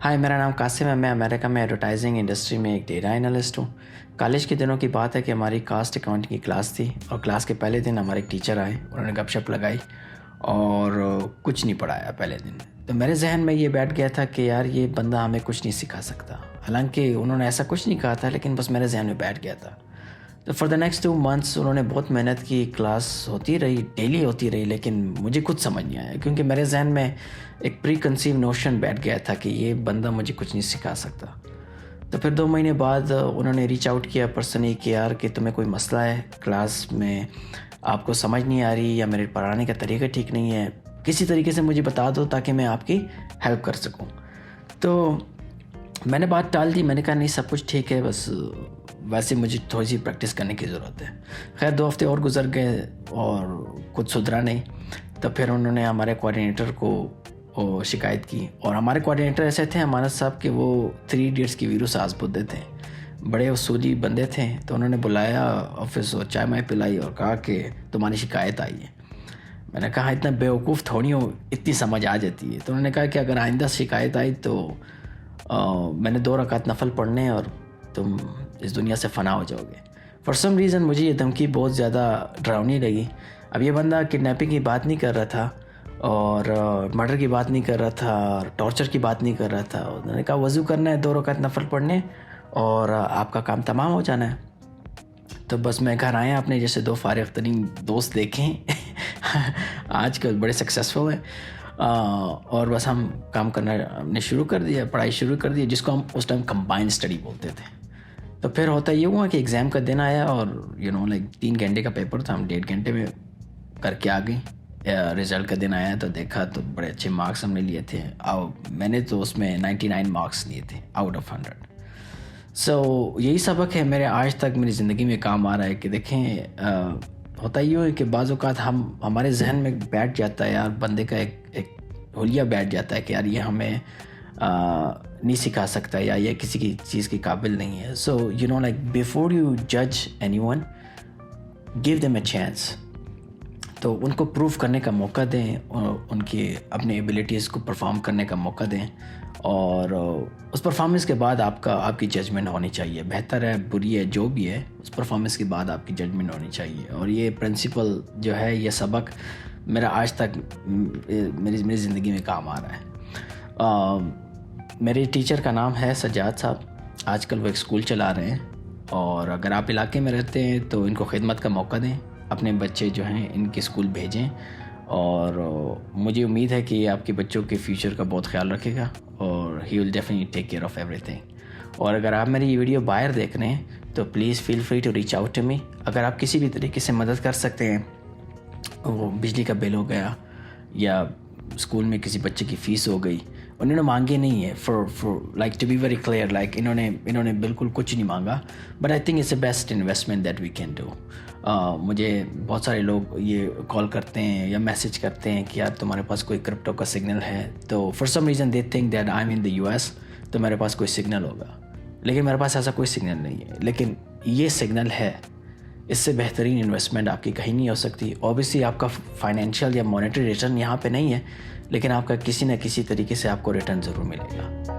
हाय, मेरा नाम कासिम है। मैं अमेरिका में एडवर्टाइजिंग इंडस्ट्री में एक डेटा एनालिस्ट हूँ। कॉलेज के दिनों की बात है कि हमारी कास्ट अकाउंटिंग की क्लास थी और क्लास के पहले दिन हमारे एक टीचर आए, उन्होंने गपशप लगाई और कुछ नहीं पढ़ाया पहले दिन। तो मेरे जहन में ये बैठ गया था कि यार ये बंदा हमें कुछ नहीं सिखा सकता। हालांकि उन्होंने ऐसा कुछ नहीं कहा था, लेकिन बस मेरे जहन में बैठ गया था। तो फॉर द नेक्स्ट 2 मंथ्स उन्होंने बहुत मेहनत की, क्लास होती रही, डेली होती रही, लेकिन मुझे कुछ समझ नहीं आया क्योंकि मेरे जहन में एक प्री कंसीव नोशन बैठ गया था कि ये बंदा मुझे कुछ नहीं सिखा सकता। तो फिर 2 महीने बाद उन्होंने रीच आउट किया पर्सनली कि यार कि तुम्हें कोई मसला है, क्लास में आपको समझ नहीं आ रही या मेरे पढ़ाने का तरीका ठीक नहीं है, किसी तरीके से मुझे बता दो ताकि मैं आपकी हेल्प कर सकूं। तो मैंने बात टाल दी, मैंने कहा नहीं सब कुछ ठीक है, बस वैसे मुझे थोड़ी सी प्रैक्टिस करने की ज़रूरत है। खैर 2 हफ्ते और गुजर गए और कुछ सुधरा नहीं। तो फिर उन्होंने हमारे कोऑर्डिनेटर को शिकायत की, और हमारे कोऑर्डिनेटर ऐसे थे अमानत साहब कि वो 3 इडियट्स की वीरू साज बुद्धे थे, बड़े उसूली बंदे थे। तो उन्होंने बुलाया ऑफिस और चाय माय पिलाई और कहा कि तुम्हारी शिकायत आई है। मैंने कहा इतना बेवकूफ़ थोड़ी हो, इतनी समझ आ जाती है। तो उन्होंने कहा कि अगर आइंदा शिकायत आई तो मैंने 2 रकात नफल पढ़ने और तुम इस दुनिया से फ़ना हो जाओगे। फॉर सम रीज़न मुझे ये धमकी बहुत ज़्यादा डरावनी लगी। अब ये बंदा किडनैपिंग की बात नहीं कर रहा था और मर्डर की बात नहीं कर रहा था और टॉर्चर की बात नहीं कर रहा था। उन्होंने कहा वज़ू करना है, 2 रकात नफल पढ़ने और आपका काम तमाम हो जाना है। तो बस मैं घर आया, अपने जैसे 2 फारिग तरीन दोस्त देखें आजकल बड़े सक्सेसफुल हैं, और बस हम काम करना हमने शुरू कर दिया, पढ़ाई शुरू कर दी, जिसको हम उस टाइम कंबाइंड स्टडी बोलते थे। तो फिर होता ये हुआ कि एग्ज़ाम का दिन आया और लाइक 3 घंटे का पेपर था, हम 1.5 घंटे में करके आ गए। रिज़ल्ट का दिन आया तो देखा तो बड़े अच्छे मार्क्स हमने लिए थे। मैंने तो उसमें 99 मार्क्स लिए थे आउट ऑफ 100। सो यही सबक है मेरे आज तक मेरी ज़िंदगी में काम आ रहा है कि देखें होता ये है कि बाज़ औक़ात हमारे जहन में बैठ जाता है यार, बंदे का एक हुलिया बैठ जाता है कि यार ये हमें नहीं सिखा सकता या ये किसी की चीज़ के काबिल नहीं है। सो लाइक बिफोर यू जज anyone, give them a chance. तो उनको प्रूव करने का मौका दें और उनकी अपनी एबिलिटीज़ को परफॉर्म करने का मौका दें, और उस परफॉर्मेंस के बाद आपकी जजमेंट होनी चाहिए। बेहतर है बुरी है जो भी है, उस परफॉर्मेंस के बाद आपकी जजमेंट होनी चाहिए। और ये प्रिंसिपल जो है, ये सबक मेरा आज तक मेरी ज़िंदगी में काम आ रहा है। मेरे टीचर का नाम है सज्जाद साहब। आजकल वो एक स्कूल चला रहे हैं, और अगर आप इलाके में रहते हैं तो इनको खिदमत का मौका दें, अपने बच्चे जो हैं इनके स्कूल भेजें, और मुझे उम्मीद है कि ये आपके बच्चों के फ्यूचर का बहुत ख्याल रखेगा और he will definitely take care of everything. और अगर आप मेरी ये वीडियो बाहर देख रहे हैं तो please feel free to reach out to me. अगर आप किसी भी तरीके से मदद कर सकते हैं, वो बिजली का बिल हो गया या स्कूल में किसी बच्चे की फ़ीस हो गई, उन्होंने मांगे नहीं है, for like to be very clear, like इन्होंने बिल्कुल कुछ नहीं मांगा, but I think it's the best investment that we can do. मुझे बहुत सारे लोग ये कॉल करते हैं या मैसेज करते हैं कि यार तुम्हारे पास कोई क्रिप्टो का सिग्नल है, तो for some reason they think that I am in the US, तो मेरे पास कोई सिग्नल होगा, लेकिन मेरे पास ऐसा कोई सिग्नल नहीं है। लेकिन ये सिग्नल है, इससे बेहतरीन इन्वेस्टमेंट आपकी कहीं नहीं हो सकती। ऑब्वियसली आपका फाइनेंशियल या मॉनेटरी रिटर्न यहाँ पे नहीं है, लेकिन आपका किसी न किसी तरीके से आपको रिटर्न ज़रूर मिलेगा।